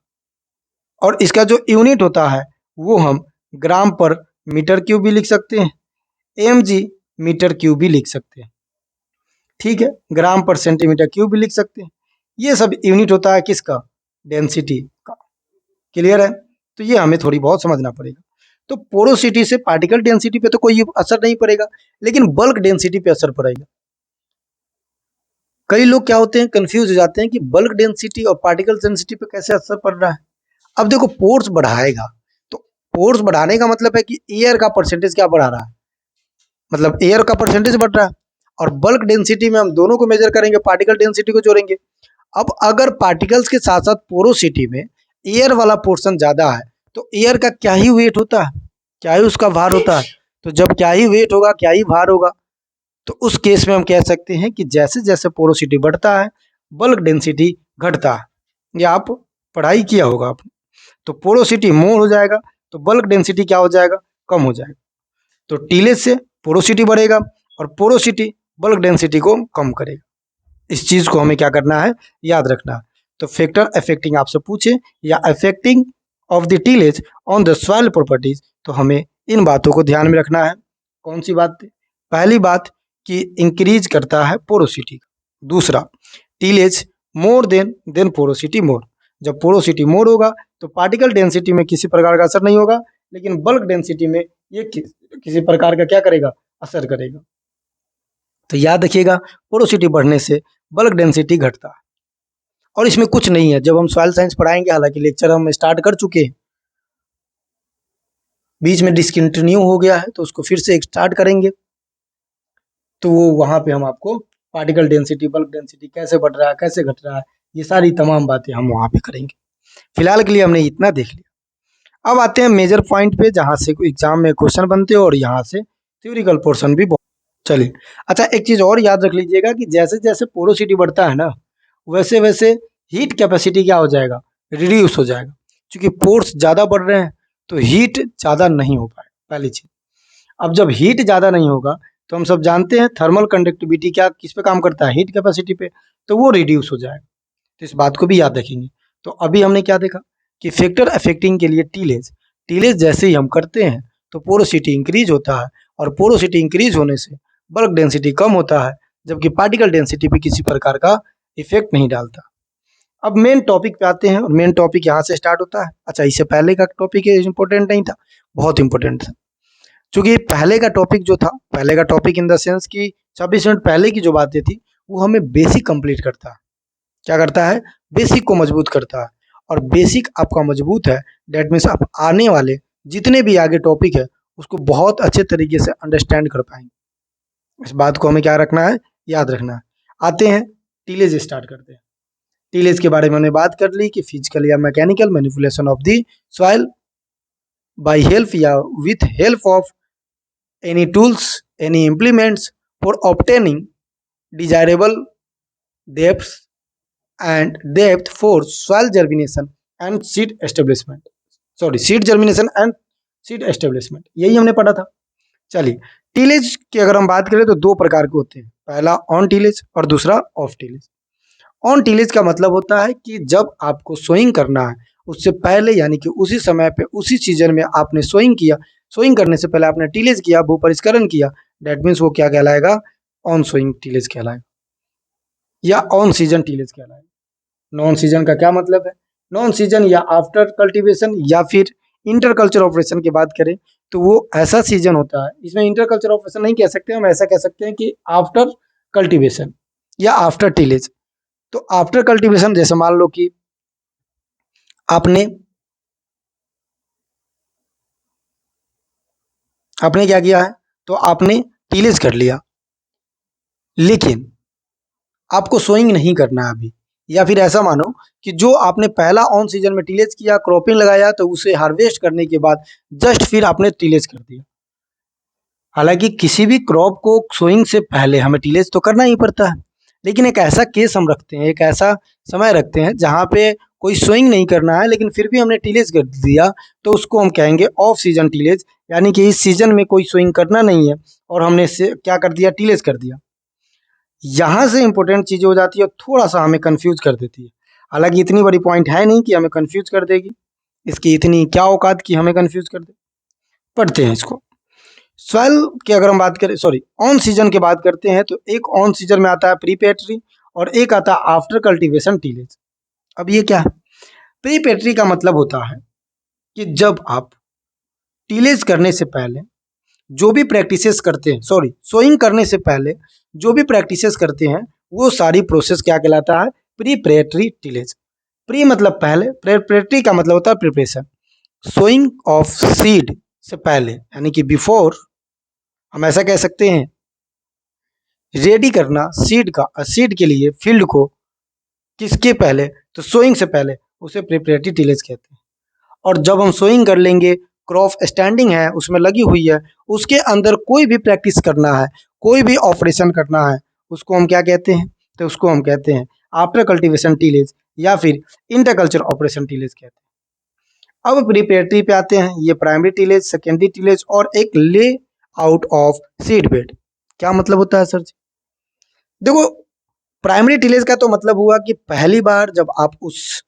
और इसका जो यूनिट होता है वो हम ग्राम पर मीटर क्यूब भी लिख सकते हैं, mg मीटर क्यूब भी लिख सकते हैं। ठीक है, ग्राम पर सेंटीमीटर क्यूब भी लिख सकते हैं। ये सब यूनिट होता है किसका, डेंसिटी का। क्लियर है, तो ये हमें थोड़ी बहुत समझना पड़ेगा। तो पोरोसिटी से पार्टिकल डेंसिटी पे तो कोई असर नहीं पड़ेगा, लेकिन बल्क डेंसिटी पे असर पड़ेगा। कई लोग क्या होते हैं, कंफ्यूज हो जाते हैं कि बल्क डेंसिटी और पार्टिकल डेंसिटी पे कैसे असर पड़ रहा है। अब देखो पोर्स बढ़ाएगा, तो पोर्स बढ़ाने का मतलब है कि एयर का परसेंटेज क्या बढ़ा रहा है, मतलब एयर का परसेंटेज बढ़ रहा है। और बल्क डेंसिटी में हम दोनों को मेजर करेंगे, पार्टिकल डेंसिटी को जोड़ेंगे। अब अगर पार्टिकल्स के साथ साथ पोरोसिटी में एयर वाला पोर्शन ज़्यादा है तो एयर का क्या ही वेट होता है, क्या ही उसका भार होता है। तो जब क्या ही वेट होगा, क्या ही भार होगा, तो उस केस में हम कह सकते हैं कि जैसे जैसे पोरोसिटी बढ़ता है बल्क डेंसिटी घटता है। ये आप पढ़ाई किया होगा आपने। तो पोरोसिटी मोर हो जाएगा तो बल्क डेंसिटी क्या हो जाएगा, कम हो जाएगा। तो टीलेज से पोरोसिटी बढ़ेगा और पोरोसिटी बल्क डेंसिटी को कम करेगा। इस चीज़ को हमें क्या करना है, याद रखना है। तो फैक्टर अफेक्टिंग आपसे पूछे या affecting of the tillage on the soil properties, तो हमें इन बातों को ध्यान में रखना है। कौन सी बात, पहली बात कि इंक्रीज करता है पोरोसिटी। दूसरा, टीलेज मोर देन पोरोसिटी मोर। जब पोरोसिटी मोर होगा तो पार्टिकल डेंसिटी में किसी प्रकार का असर नहीं होगा, लेकिन बल्क डेंसिटी में ये किसी प्रकार का क्या करेगा, असर करेगा। तो याद रखिएगा, पोरोसिटी बढ़ने से बल्क डेंसिटी घटता है। और इसमें कुछ नहीं है, जब हम सॉइल साइंस पढ़ाएंगे, हालांकि लेक्चर हम स्टार्ट कर चुके हैं, बीच में डिसकंटिन्यू हो गया है तो उसको फिर से स्टार्ट करेंगे, तो वो वहाँ पे हम आपको पार्टिकल डेंसिटी, बल्क डेंसिटी कैसे बढ़ रहा है, कैसे घट रहा है, ये सारी तमाम बातें हम वहाँ पे करेंगे। फिलहाल के लिए हमने इतना देख लिया। अब आते हैं मेजर पॉइंट पे, जहाँ से एग्जाम में क्वेश्चन बनते हैं और यहाँ से थ्योरिकल पोर्शन भी चलिए। अच्छा, एक चीज़ और याद रख लीजिएगा कि जैसे जैसे पोरोसिटी बढ़ता है ना, वैसे वैसे हीट कैपेसिटी क्या हो जाएगा, रिड्यूस हो जाएगा। क्योंकि पोर्स ज़्यादा बढ़ रहे हैं तो हीट ज़्यादा नहीं हो पाएगा, पहली चीज़। अब जब हीट ज़्यादा नहीं होगा तो हम सब जानते हैं थर्मल कंडक्टिविटी क्या किस पे काम करता है, हीट कैपेसिटी पे, तो वो रिड्यूस हो जाएगा। तो इस बात को भी याद रखेंगे। तो अभी हमने क्या देखा कि फैक्टर अफेक्टिंग के लिए टीलेज, टीलेज जैसे ही हम करते हैं तो पोरोसिटी इंक्रीज होता है, और पोरोसिटी इंक्रीज होने से बल्क डेंसिटी कम होता है, जबकि पार्टिकल डेंसिटी पे किसी प्रकार का इफेक्ट नहीं डालता। अब मेन टॉपिक पे आते हैं, और मेन टॉपिक यहाँ से स्टार्ट होता है। अच्छा, इससे पहले का टॉपिक इंपॉर्टेंट नहीं था, बहुत इंपॉर्टेंट था। चूंकि पहले का टॉपिक जो था, पहले का टॉपिक इन द सेंस कि 26 मिनट पहले की जो बातें थी, वो हमें बेसिक कंप्लीट करता है। क्या करता है, बेसिक को मजबूत करता है। और बेसिक आपका मजबूत है, डेट मीन्स आप आने वाले जितने भी आगे टॉपिक है उसको बहुत अच्छे तरीके से अंडरस्टैंड कर पाएंगे। इस बात को हमें क्या रखना है, याद रखना है। आते हैं टीलेज, स्टार्ट करते हैं। टीलेज के बारे में हमने बात कर ली कि फिजिकल या mechanical manipulation of the soil by help या with help of any tools, any implements for obtaining desirable depth and depth for soil germination and seed establishment, sorry seed germination and seed establishment, यही हमने पढ़ा था। चलिए, tillage की अगर हम बात करें तो दो प्रकार के होते हैं, पहला ऑन टीलेज और दूसरा ऑफ टीलेज। ऑन टीलेज का मतलब होता है कि जब आपको सोइंग करना है उससे पहले, यानी कि उसी समय पे उसी सीजन में आपने सोइंग किया, सोइंग करने से पहले आपने टीलेज किया, भू परिष्करण किया, डेट मीन्स वो क्या कहलाएगा, ऑन सोइंग टीलेज कहलाएगा या ऑन सीजन टीलेज कहलाएगा। नॉन सीजन का क्या मतलब है, नॉन सीजन या आफ्टर कल्टीवेशन या फिर इंटर कल्चर ऑपरेशन की बात करें तो वो ऐसा सीजन होता है, इसमें इंटर कल्चर ऑपरेशन नहीं कह सकते, हम ऐसा कह सकते हैं कि आफ्टर कल्टीवेशन या आफ्टर टीलेज। तो आफ्टर कल्टीवेशन जैसे मान लो कि आपने आपने क्या किया है, तो आपने टीलेज कर लिया, लेकिन आपको सोइंग नहीं करना है अभी। या फिर ऐसा मानो कि जो आपने पहला ऑन सीजन में टीलेज किया, क्रॉपिंग लगाया, तो उसे हार्वेस्ट करने के बाद जस्ट फिर आपने टीलेज कर दिया। हालांकि किसी भी क्रॉप को सोइंग से पहले हमें टीलेज तो करना ही पड़ता है, लेकिन एक ऐसा केस हम रखते हैं, एक ऐसा समय रखते हैं जहाँ पे कोई सोइंग नहीं करना है लेकिन फिर भी हमने टीलेज कर दिया, तो उसको हम कहेंगे ऑफ सीजन टीलेज। यानी कि इस सीजन में कोई सोइंग करना नहीं है और हमने इससे क्या कर दिया, टीलेज कर दिया। यहाँ से इंपॉर्टेंट चीज़ें हो जाती है, थोड़ा सा हमें कंफ्यूज कर देती है। हालांकि इतनी बड़ी पॉइंट है नहीं कि हमें कंफ्यूज कर देगी, इसकी इतनी क्या औकात की हमें कंफ्यूज कर दे। पढ़ते हैं इसको। सॉइल की अगर हम बात करें, सॉरी ऑन सीजन की बात करते हैं, तो एक ऑन सीजन में आता है प्रीपेट्री और एक आता है आफ्टर कल्टीवेशन टीलेज। अब ये क्या है, प्रीपेट्री का मतलब होता है कि जब आप टीलेज करने से पहले जो भी प्रैक्टिसेस करते हैं, सॉरी सोइंग करने से पहले जो भी प्रैक्टिसेस करते हैं, वो सारी प्रोसेस क्या कहलाता है, प्रीपेरेटरी टीलेज। प्री मतलब पहले, प्रेपरेटरी का मतलब होता है प्रिपरेशन। सोइंग ऑफ सीड से पहले, यानी कि बिफोर, हम ऐसा कह सकते हैं, रेडी करना सीड का, सीड के लिए फील्ड को किसके पहले, तो सोइंग से पहले, उसे प्रिपरेटरी टीलेज कहते हैं। और जब हम सोइंग कर लेंगे, क्रॉप स्टैंडिंग है उसमें लगी हुई है, उसके अंदर कोई भी प्रैक्टिस करना है, कोई भी ऑपरेशन करना है, उसको हम क्या कहते हैं, तो उसको हम कहते हैं आफ्टर कल्टीवेशन टीलेज या फिर इंटरकल्चर ऑपरेशन टीलेज कहते हैं। अब प्रिपरेटरी पे आते हैं, ये प्राइमरी टीलेज, सेकेंडरी टीलेज और एक ले आउट ऑफ सीड बेड। क्या मतलब होता है सर जी, देखो प्राइमरी टीलेज का तो मतलब हुआ कि पहली बार जब आप उस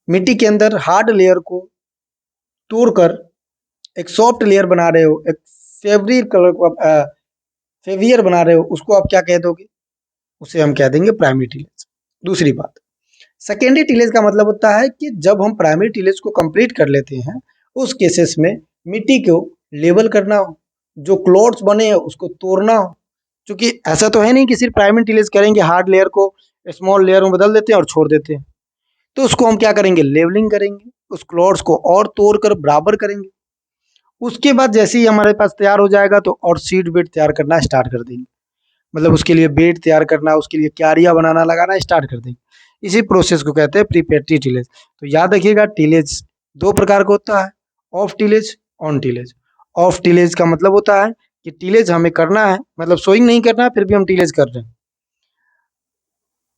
मिट्टी के अंदर हार्ड लेयर को तोड़कर एक सॉफ्ट लेयर बना रहे हो, एक फेवरी कलर को आप फेवियर बना रहे हो, उसको आप क्या कह दोगे, उसे हम कह देंगे प्राइमरी टीलेज। दूसरी बात, सेकेंडरी टीलेज का मतलब होता है कि जब हम प्राइमरी टीलेज को कंप्लीट कर लेते हैं उस केसेस में मिट्टी को लेवल करना हो, जो क्लॉट्स बने हैं उसको तोड़ना हो। क्योंकि ऐसा तो है नहीं कि सिर्फ प्राइमरी टिलेज करेंगे, हार्ड लेयर को स्मॉल लेयर में बदल देते हैं और छोड़ देते हैं। तो उसको हम क्या करेंगे, लेवलिंग करेंगे, उस क्लॉट्स को और तोड़कर बराबर करेंगे। उसके बाद जैसे ही हमारे पास तैयार हो जाएगा तो और सीड बेड तैयार करना स्टार्ट कर देंगे, मतलब उसके लिए बेड तैयार करना, उसके लिए क्यारियाँ बनाना, लगाना स्टार्ट कर देंगे। इसी प्रोसेस को कहते हैं प्रीपेरेटरी टिलेज। तो याद रखिएगा, टिलेज दो प्रकार का होता है, of tillage, on tillage. Of tillage का मतलब होता है कि टिलेज हमें करना है, मतलब सोइंग नहीं करना है, फिर भी हम टिलेज कर रहे हैं।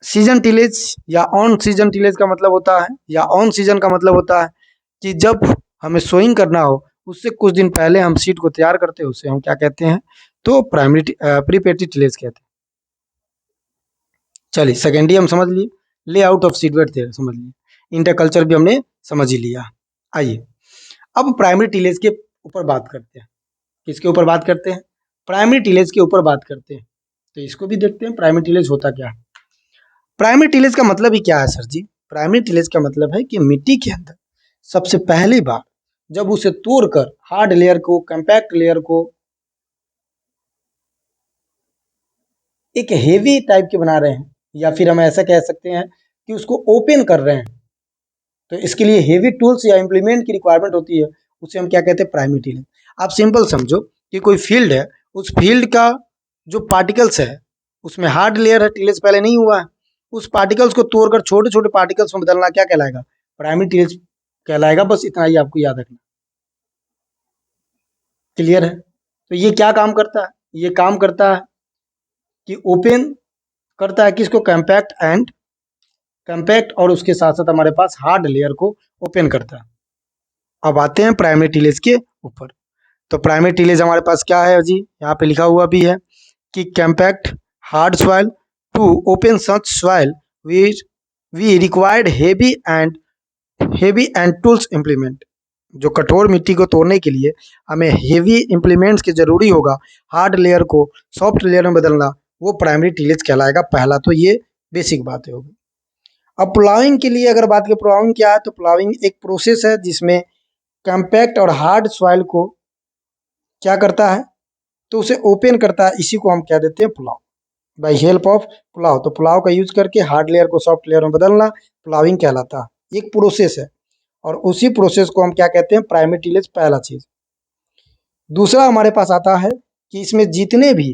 सीजन टिलेज या ऑन सीजन टिलेज का मतलब होता है, या ऑन सीजन का मतलब होता है कि जब हमें सोइंग करना हो उससे कुछ दिन पहले हम सीड को तैयार करते हैं, उसे हम क्या कहते हैं, तो प्राइमरी प्रीपेरेटरी टिलेज कहते हैं। चलिए सेकेंडरी हम समझ लिए, लेआउट ऑफ सीडबेड थे समझ लिए, इंटरकल्चर भी हमने समझ ही लिया। आइए अब प्राइमरी टिलेज के ऊपर बात करते हैं। किसके ऊपर बात करते हैं, प्राइमरी टिलेज के ऊपर बात करते हैं। तो इसको भी देखते हैं प्राइमरी टिलेज होता क्या है। प्राइमरी टिलेज का मतलब ही क्या है सर जी, प्राइमरी टिलेज का मतलब है कि मिट्टी के अंदर सबसे पहली बार जब उसे तोड़कर हार्ड लेयर को, कंपैक्ट लेयर को एक हेवी टाइप के बना रहे हैं, या फिर हम ऐसा कह सकते हैं कि उसको ओपन कर रहे हैं, तो इसके लिए हेवी टूल्स या इम्प्लीमेंट की रिक्वायरमेंट होती है, उसे हम क्या कहते हैं, प्राइमरी टिलेज। आप सिंपल समझो कि कोई फील्ड है, उस फील्ड का जो पार्टिकल्स है उसमें हार्ड लेयर है, टिलेज पहले नहीं हुआ है, उस पार्टिकल्स को तोड़कर छोटे छोटे पार्टिकल्स में बदलना क्या कहलाएगा, प्राइमरी टिलेज कहलाएगा। बस इतना ही आपको याद रखना। क्लियर है। तो ये क्या काम करता है, ये काम करता है कि ओपन करता है किसको, कंपैक्ट एंड कंपैक्ट, और उसके साथ साथ हमारे पास हार्ड लेयर को ओपन करता है। अब आते हैं प्राइमरी टिलेज के ऊपर। तो प्राइमरी टिलेज हमारे पास क्या है जी, यहाँ पे लिखा हुआ भी है कि compact hard soil to open such soil we required heavy and tools implement. जो कठोर मिट्टी को तोड़ने के लिए हमें हेवी इम्प्लीमेंट्स की जरूरी होगा, हार्ड लेयर को सॉफ्ट लेयर में बदलना, वो प्राइमरी टिलेज कहलाएगा। पहला तो ये बेसिक बातें होगी। अब प्लाविंग के लिए अगर बात करें, प्लाविंग क्या है, तो प्लाविंग एक प्रोसेस है जिसमें कंपैक्ट और हार्ड सॉइल को क्या करता है, तो उसे ओपन करता है। इसी को हम क्या देते हैं, pulao, by help of pulao. तो पुलाव का यूज करके हार्ड लेयर को सॉफ्ट लेयर में बदलना प्लाविंग कहलाता है, एक प्रोसेस है। और उसी प्रोसेस को हम क्या कहते हैं, प्राइमरी टिलेज, पहला चीज। दूसरा हमारे पास आता है कि इसमें जितने भी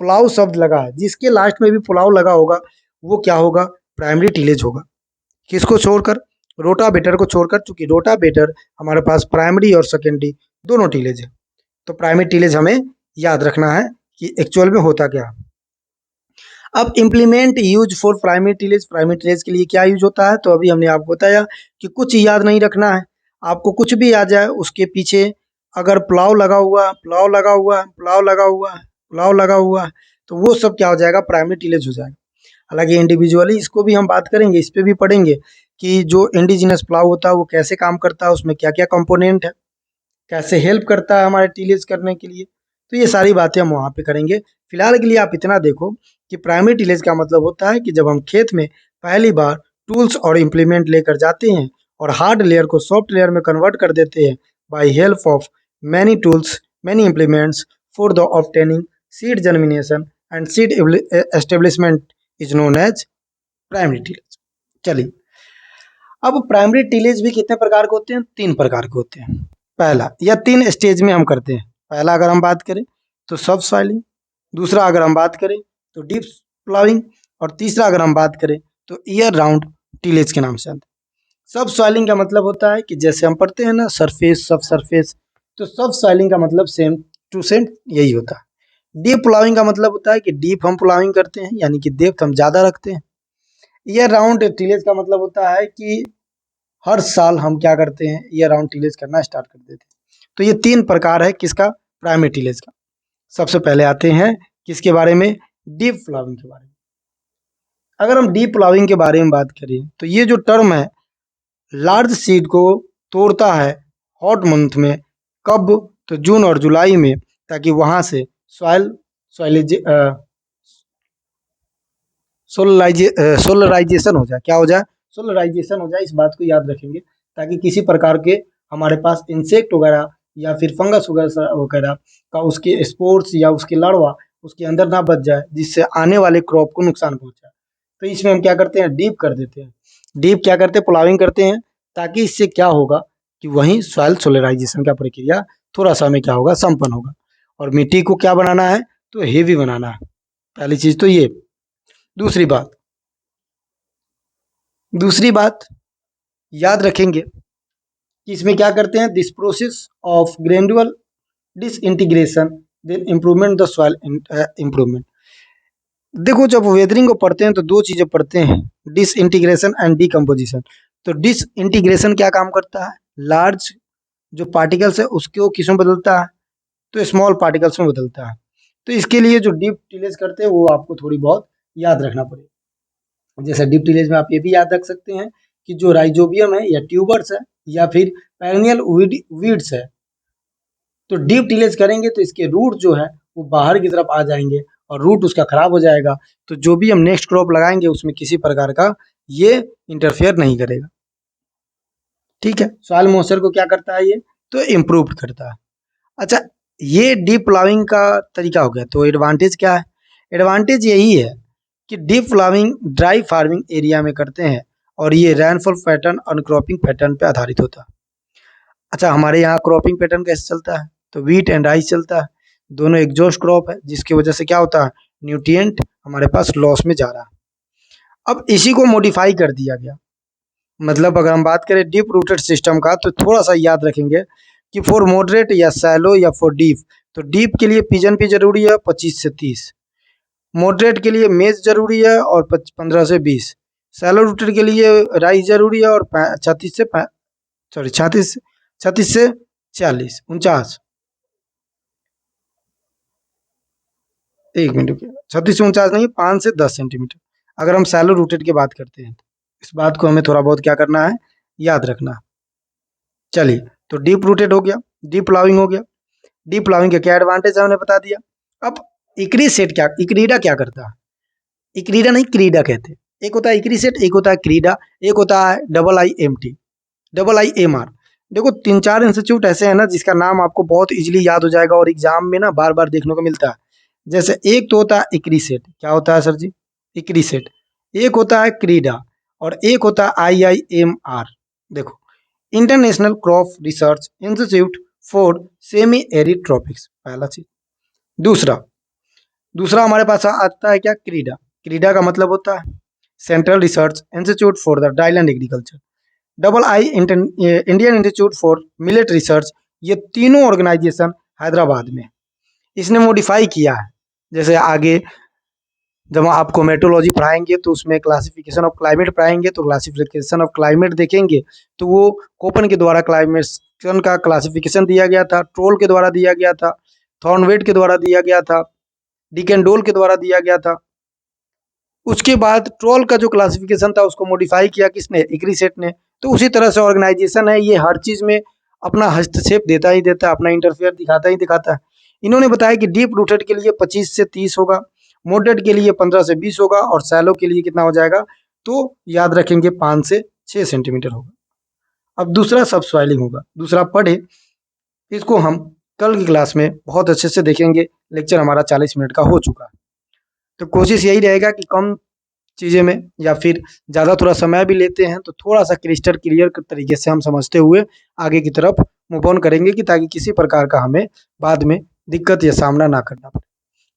पुलाव शब्द लगा है, जिसके लास्ट में भी पुलाव लगा होगा, वो क्या होगा, प्राइमरी टिलेज होगा। किसको छोड़कर, रोटावेटर को छोड़कर, चूंकि रोटावेटर हमारे पास प्राइमरी और सेकेंडरी दोनों टिलेज है। तो प्राइमरी टिलेज हमें याद रखना है कि एक्चुअल में होता क्या है। अब implement use for primary tillage, primary tillage के लिए क्या यूज होता है, तो अभी हमने आपको बताया कि कुछ याद नहीं रखना है। आपको कुछ भी आ जाए उसके पीछे अगर प्लाव लगा हुआ, प्लाव लगा हुआ, प्लाव लगा हुआ, प्लाव लगा हुआ, तो वो सब क्या हो जाएगा, प्राइमरी टिलेज हो जाएगा। हालांकि इंडिविजुअली इसको भी हम बात करेंगे, इस पे भी पढ़ेंगे कि जो इंडिजिनस प्लाव होता है वो कैसे काम करता है, उसमें क्या क्या कंपोनेंट है, कैसे हेल्प करता है हमारे टिलेज करने के लिए। तो ये सारी बातें हम वहाँ पे करेंगे। फिलहाल के लिए आप इतना देखो कि प्राइमरी टिलेज का मतलब होता है कि जब हम खेत में पहली बार टूल्स और इम्प्लीमेंट लेकर जाते हैं और हार्ड लेयर को सॉफ्ट लेयर में कन्वर्ट कर देते हैं by help of many tools, many implements for the obtaining seed germination and seed establishment is known as primary tillage. चलिए, अब प्राइमरी टिलेज भी कितने प्रकार के होते हैं, तीन प्रकार के होते हैं। पहला, या तीन स्टेज में हम करते हैं। पहला अगर हम बात करें तो सब सॉइलिंग, दूसरा अगर हम बात करें तो डीप प्लाविंग, और तीसरा अगर हम बात करें तो ईयर राउंड टिलेज के नाम से आता है। सब सॉइलिंग का मतलब होता है कि जैसे हम पढ़ते हैं ना, सरफेस सब सरफेस, तो सब सॉइलिंग का मतलब सेम टू सेम यही होता है। डीप प्लाविंग का मतलब होता है कि डीप हम प्लाविंग करते हैं, यानी कि डेप्थ हम ज़्यादा रखते हैं। ईयर राउंड टिलेज का मतलब होता है कि हर साल हम क्या करते हैं, ईयर राउंड टिलेज करना स्टार्ट कर देते हैं। तो ये तीन प्रकार है किसका, प्राइमरी टिलेज का। सबसे पहले आते हैं किसके बारे में, डीप प्लाविंग के बारे में। अगर हम डीप प्लाविंग के बारे में बात करें तो ये जो टर्म है, लार्ज सीड को तोड़ता है हॉट मंथ में, कब, तो जून और जुलाई में, ताकि वहां से सॉइल सॉइलिज सोलराइजेशन हो जाए। क्या हो जाए, सोलराइजेशन हो जाए। इस बात को याद रखेंगे ताकि किसी प्रकार के हमारे पास इंसेक्ट वगैरह या फिर फंगस वगैरह वगैरह का उसके स्पोर्स या उसके लार्वा उसके अंदर ना बच जाए, जिससे आने वाले क्रॉप को नुकसान पहुंचाए। तो इसमें हम क्या करते हैं, डीप कर देते हैं। डीप क्या करते हैं, प्लाविंग करते हैं, ताकि इससे क्या होगा कि वहीं सॉइल सोलराइजेशन का प्रक्रिया थोड़ा सा हमें क्या होगा, संपन्न होगा। और मिट्टी को क्या बनाना है, तो हेवी बनाना है। पहली चीज तो ये। दूसरी बात दूसरी बात याद रखेंगे कि इसमें क्या करते हैं, this process of granular disintegration then improvement the soil improvement. देखो, जब वेदरिंग को पढ़ते हैं तो दो चीजें पढ़ते हैं, डिसइंटीग्रेशन एंड डीकम्पोजिशन। तो डिसइंटीग्रेशन क्या काम करता है, लार्ज जो पार्टिकल्स है उसको किस में बदलता है, तो स्मॉल पार्टिकल्स में बदलता है। तो इसके लिए जो डीप टिलेज करते हैं वो आपको थोड़ी बहुत याद रखना पड़ेगा। जैसे डीप टिलेज में आप ये भी याद रख सकते हैं कि जो राइजोबियम है या ट्यूबर्स है या फिर पेरेनियल वीड्स है, तो डीप टिलेज करेंगे तो इसके रूट जो है वो बाहर की तरफ आ जाएंगे और रूट उसका खराब हो जाएगा। तो जो भी हम नेक्स्ट क्रॉप लगाएंगे उसमें किसी प्रकार का ये इंटरफेयर नहीं करेगा। ठीक है, सॉइल मॉइस्चर को क्या करता है ये, तो इम्प्रूव करता है। अच्छा, ये डीप प्लाविंग का तरीका हो गया। तो एडवांटेज क्या है, एडवांटेज यही है कि deep ploughing dry farming area में करते हैं और ये रेनफॉल पैटर्न और क्रॉपिंग पैटर्न पे आधारित होता है। अच्छा, हमारे यहाँ क्रॉपिंग पैटर्न कैसे चलता है, तो वीट एंड राइस चलता है। दोनों एग्जॉस्ट क्रॉप है, जिसकी वजह से क्या होता है, न्यूट्रिएंट हमारे पास लॉस में जा रहा है। अब इसी को मॉडिफाई कर दिया गया। मतलब अगर हम बात करें डीप रूटेड सिस्टम का, तो थोड़ा सा याद रखेंगे कि फॉर मॉडरेट या सैलो या फॉर डीप, तो डीप के लिए पिजन भी जरूरी है 25 से 30, मॉडरेट के लिए मेज जरूरी है और 15 से 20, सैलो रूटेड के लिए राइस जरूरी है और 36 से 40 49, एक मिनट रुकिए, 36 से 49 नहीं, 5 से 10 सेंटीमीटर, अगर हम सैलो रूटेड की बात करते हैं। इस बात को हमें थोड़ा बहुत क्या करना है, याद रखना। चलिए, तो डीप रूटेड हो गया, डीप प्लाविंग हो गया। डीप प्लाविंग के क्या एडवांटेज है हमने बता दिया। अब इक्री सेट क्या, इक्रीडा क्या करता है, इक्रीडा नहीं क्रीडा कहते हैं। एक होता है इक्री सेट, एक होता है क्रीडा, एक होता है IIMT, IIMR। देखो, 3-4 इंस्टीट्यूट ऐसे हैं ना जिसका नाम आपको बहुत इजीली याद हो जाएगा और एग्जाम में ना बार बार देखने को मिलता है। जैसे एक तो होता है इक्री सेट, क्या होता है सर जी, इक्री सेट। एक होता है क्रीडा और एक होता है IIMR। देखो, international crop research institute for semi arid tropics, पहला चीज। दूसरा दूसरा हमारे पास आता है क्या, क्रीडा। क्रीडा का मतलब होता है central research institute for the dryland agriculture. Indian institute for millet research. ये तीनों ऑर्गेनाइजेशन हैदराबाद में, इसने मॉडिफाई किया है। जैसे आगे जब आपको मेट्रोलॉजी पढ़ाएंगे तो उसमें क्लासिफिकेशन ऑफ क्लाइमेट पढ़ाएंगे, तो क्लासिफिकेशन ऑफ क्लाइमेट देखेंगे तो वो कोपन के द्वारा क्लाइमेशन का क्लासिफिकेशन दिया गया था, ट्रोल के द्वारा दिया गया था, थॉर्नवेट के द्वारा दिया गया था, डिकेंडोल के द्वारा दिया गया था। उसके बाद ट्रोल का जो क्लासिफिकेशन था उसको मॉडिफाई किया किसने, इक्रीसेट ने। तो उसी तरह से ऑर्गेनाइजेशन है, ये हर चीज़ में अपना हस्तक्षेप देता ही देता है, अपना इंटरफेयर दिखाता ही दिखाता है। इन्होंने बताया कि डीप रूटेड के लिए 25 से 30 होगा, मॉडरेट के लिए 15 से 20 होगा और सैलो के लिए कितना हो जाएगा, तो याद रखेंगे 5 से 6 सेंटीमीटर होगा। अब दूसरा सब सॉइलिंग होगा, दूसरा पढ़े, इसको हम कल की क्लास में बहुत अच्छे से देखेंगे। लेक्चर हमारा 40 मिनट का हो चुका है, तो कोशिश यही रहेगा कि कम चीज़ें में या फिर ज़्यादा थोड़ा समय भी लेते हैं तो थोड़ा सा क्रिस्टल क्लियर तरीके से हम समझते हुए आगे की तरफ मूव ऑन करेंगे, कि ताकि किसी प्रकार का हमें बाद में दिक्कत या सामना ना करना पड़े।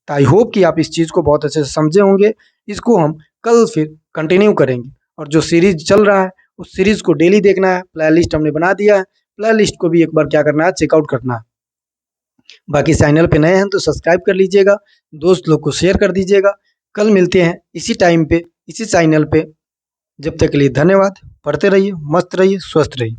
तो आई होप कि आप इस चीज़ को बहुत अच्छे से समझे होंगे। इसको हम कल फिर कंटिन्यू करेंगे, और जो सीरीज चल रहा है उस सीरीज को डेली देखना है। प्ले लिस्ट हमने बना दिया है, प्ले लिस्ट को भी एक बार क्या करना है, चेकआउट करना है। बाकी चैनल पे नए हैं तो सब्सक्राइब कर लीजिएगा, दोस्त लोग को शेयर कर दीजिएगा। कल मिलते हैं इसी टाइम पे, इसी चैनल पे। जब तक के लिए धन्यवाद। पढ़ते रहिए, मस्त रहिए, स्वस्थ रहिए।